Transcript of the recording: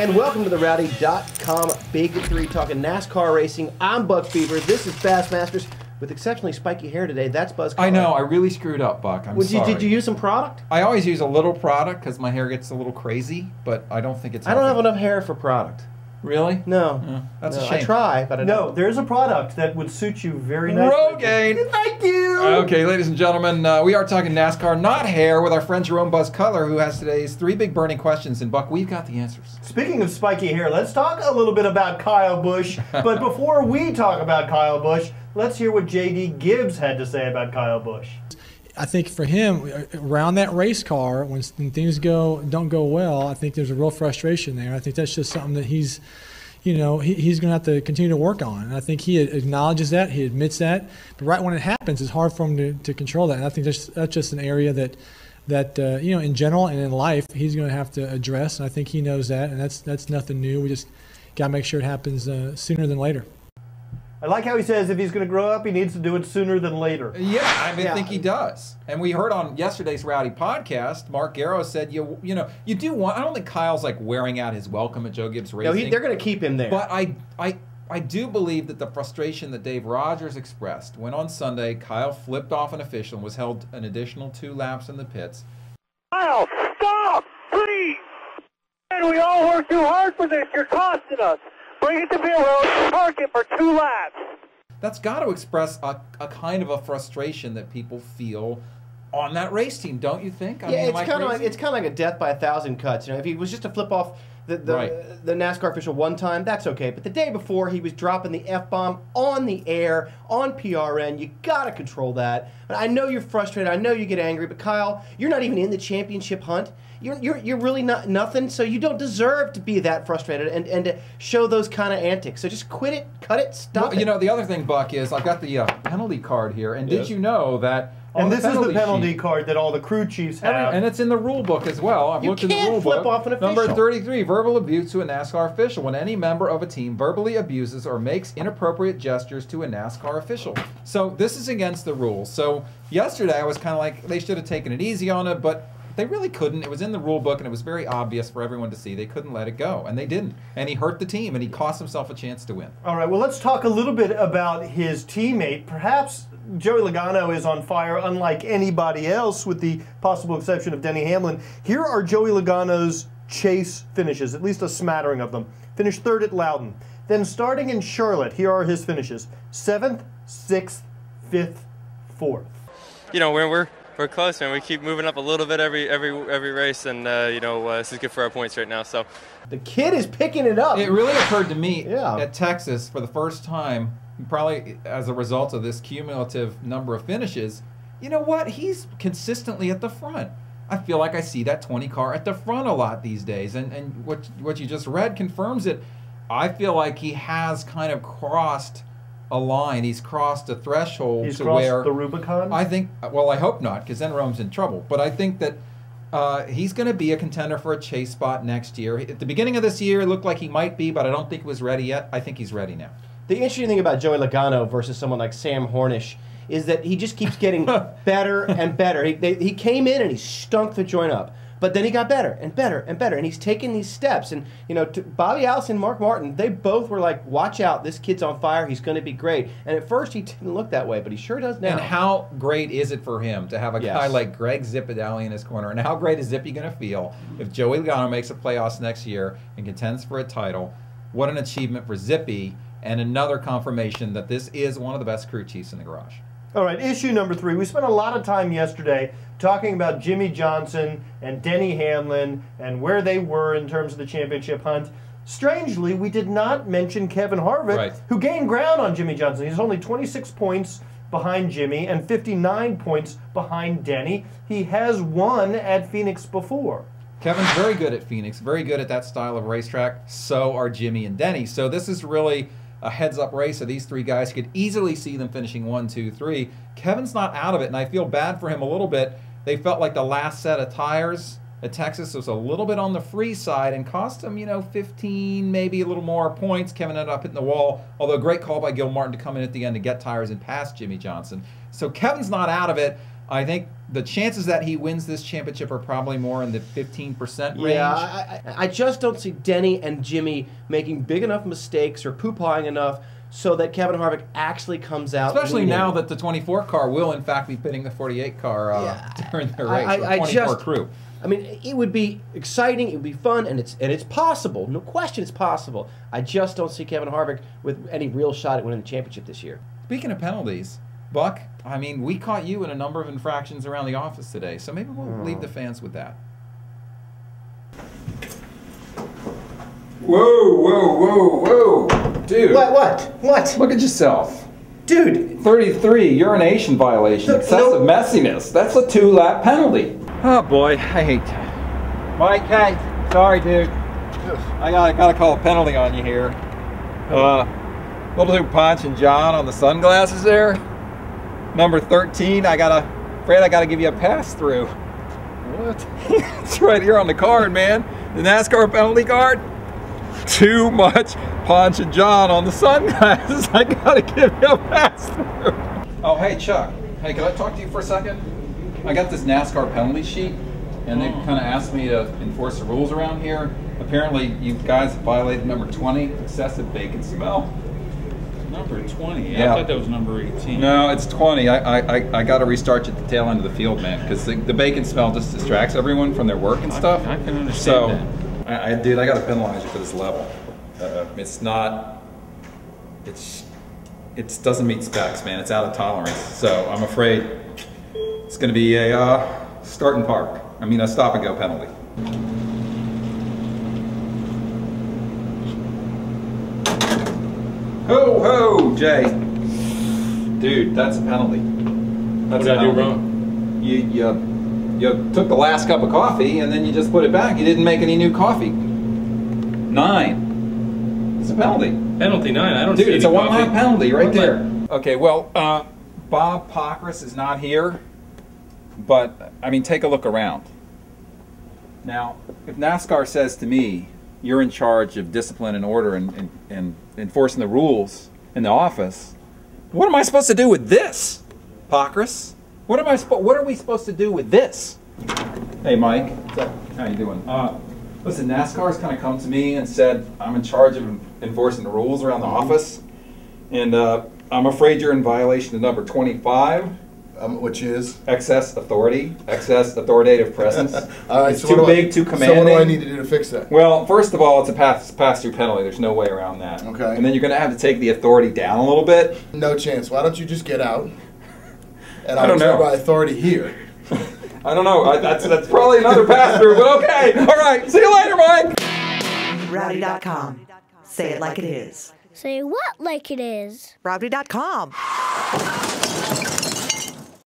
And welcome to the Rowdy.com Big Three talking NASCAR racing. I'm Buck Beaver. This is Bassmasters with exceptionally spiky hair today. That's Buzz Collar. I know. I really screwed up, Buck. I'm sorry. Did you use some product? I always use a little product because my hair gets a little crazy, but I don't think it's I don't have enough hair for product. Really? No. That's a shame. I try, but I don't. No, there's a product that would suit you very nicely. Rogaine! Thank you! Okay, ladies and gentlemen, we are talking NASCAR, not hair, with our friend Jerome Buzz Cutler, who has today's three big burning questions. And Buck, we've got the answers. Speaking of spiky hair, let's talk a little bit about Kyle Busch. But before we talk about Kyle Busch, let's hear what J.D. Gibbs had to say about Kyle Busch. I think for him, around that race car, when things don't go well, I think there's a real frustration there. I think that's just something that he's going to have to continue to work on. And I think he acknowledges that, he admits that. But right when it happens, it's hard for him to control that. And I think that's just an area that in general and in life, he's going to have to address. And I think he knows that, and that's nothing new. We just got to make sure it happens sooner than later. I like how he says if he's going to grow up, he needs to do it sooner than later. Yeah, I think he does. And we heard on yesterday's Rowdy podcast, Mark Garrow said, you do want. I don't think Kyle's like wearing out his welcome at Joe Gibbs Racing. No, they're going to keep him there. But I do believe that the frustration that Dave Rogers expressed when on Sunday Kyle flipped off an official and was held an additional 2 laps in the pits. Kyle, stop, please! And we all work too hard for this. You're costing us. Bring it to pit road, park it for 2 laps. That's got to express a kind of a frustration that people feel on that race team, don't you think? It's kind of like a death by 1,000 cuts. If he was just to flip off the NASCAR official one time, that's okay. But the day before, he was dropping the F-bomb on the air, on PRN. You got to control that. But I know you're frustrated. I know you get angry. But Kyle, you're not even in the championship hunt. You're really not nothing, so you don't deserve to be that frustrated and to show those kind of antics. So just quit it, cut it, stop it. The other thing, Buck, is I've got the penalty card here, and did you know that and this is the penalty card that all the crew chiefs have. And it's in the rule book as well. I've looked in the rule book. Off an official. Number 33, verbal abuse to a NASCAR official. When any member of a team verbally abuses or makes inappropriate gestures to a NASCAR official. So this is against the rules. So yesterday I was kind of like, they should have taken it easy on it, but they really couldn't. It was in the rule book, and it was very obvious for everyone to see. They couldn't let it go, and they didn't. And he hurt the team, and he cost himself a chance to win. All right, well, let's talk a little bit about his teammate. Perhaps Joey Logano is on fire unlike anybody else, with the possible exception of Denny Hamlin. Here are Joey Logano's chase finishes, at least a smattering of them. Finished 3rd at Loudon. Then starting in Charlotte, here are his finishes. 7th, 6th, 5th, 4th. We're close, man. We keep moving up a little bit every race, and this is good for our points right now. So the kid is picking it up. It really occurred to me at Texas for the first time, probably as a result of this cumulative number of finishes. You know what? He's consistently at the front. I feel like I see that 20 car at the front a lot these days, and what you just read confirms it. I feel like he has kind of crossed a line. He's crossed a threshold He's to crossed where the Rubicon? I think, well, I hope not, because then Rome's in trouble. But I think that he's going to be a contender for a chase spot next year. At the beginning of this year, it looked like he might be, but I don't think he was ready yet. I think he's ready now. The interesting thing about Joey Logano versus someone like Sam Hornish is that he just keeps getting better and better. He came in and he stunk the joint up. But then he got better and better and better, and he's taking these steps. And, Bobby Allison and Mark Martin, they both were like, watch out, this kid's on fire, he's going to be great. And at first he didn't look that way, but he sure does now. And how great is it for him to have a guy like Greg Zippedale in his corner? And how great is Zippy going to feel if Joey Logano makes the playoffs next year and contends for a title? What an achievement for Zippy, and another confirmation that this is one of the best crew chiefs in the garage. All right, issue number 3. We spent a lot of time yesterday talking about Jimmy Johnson and Denny Hamlin and where they were in terms of the championship hunt. Strangely, we did not mention Kevin Harvick, who gained ground on Jimmy Johnson. He's only 26 points behind Jimmy and 59 points behind Denny. He has won at Phoenix before. Kevin's very good at Phoenix, very good at that style of racetrack. So are Jimmy and Denny. So this is really a heads-up race of these 3 guys. You could easily see them finishing 1, 2, 3. Kevin's not out of it, and I feel bad for him a little bit. They felt like the last set of tires at Texas was a little bit on the free side and cost him, 15, maybe a little more points. Kevin ended up hitting the wall, although great call by Gil Martin to come in at the end to get tires and pass Jimmy Johnson. So Kevin's not out of it. I think the chances that he wins this championship are probably more in the 15% range. Yeah, I just don't see Denny and Jimmy making big enough mistakes or poo-pawing enough so that Kevin Harvick actually comes out. Especially now that the 24 car will, in fact, be pitting the 48 car during the race. The 24 crew. I mean, it would be exciting, it would be fun, and it's possible. No question it's possible. I just don't see Kevin Harvick with any real shot at winning the championship this year. Speaking of penalties, Buck, I mean, we caught you in a number of infractions around the office today, so maybe we'll leave the fans with that. Whoa, whoa, whoa, whoa. Dude. What? Look at yourself. Dude. 33, urination violation, excessive messiness. That's a 2-lap penalty. Oh boy, I hate Mike, hey, sorry dude. Yes. I gotta call a penalty on you here. Little Ponch and John on the sunglasses there. Number 13, I gotta give you a pass through. What? It's right here on the card, man. The NASCAR penalty card. Too much Ponch and John on the sunglasses. I gotta give you a pass through. Oh, hey Chuck. Hey, can I talk to you for a second? I got this NASCAR penalty sheet, and they kind of asked me to enforce the rules around here. Apparently, you guys violated number 20, excessive bacon smell. Number 20? Yeah. I thought that was number 18. No, it's 20. I got to restart you at the tail end of the field, man, because the bacon smell just distracts everyone from their work and stuff. I can understand that. Dude, I got to penalize you for this level. It's not. It doesn't meet specs, man. It's out of tolerance. So I'm afraid it's going to be a start and park. I mean, a stop and go penalty. Ho ho, Jay. Dude, that's a penalty. What did I do wrong? You took the last cup of coffee and then you just put it back. You didn't make any new coffee. 9. It's a penalty. Penalty 9. I don't see Dude, it's any a 1-lap penalty right there. Okay, well, Bob Pockris is not here, but I mean, take a look around. Now, if NASCAR says to me, you're in charge of discipline and order and enforcing the rules in the office, what am I supposed to do with this, Pockris? What are we supposed to do with this? Hey, Mike. What's up? How you doing? Listen, NASCAR's kind of come to me and said I'm in charge of enforcing the rules around the office, and I'm afraid you're in violation of number 25. Which is? Excess authority, excess authoritative presence. All right, it's so too big, too commanding. So what do I need to do to fix that? Well, first of all, it's a pass-through penalty. There's no way around that. Okay. And then you're going to have to take the authority down a little bit. No chance. Why don't you just get out? And I don't know. my authority here. I don't know. That's probably another pass-through, but okay. All right. See you later, Mike. Rowdy.com. Say it like it is. Say what like it is? Rowdy.com.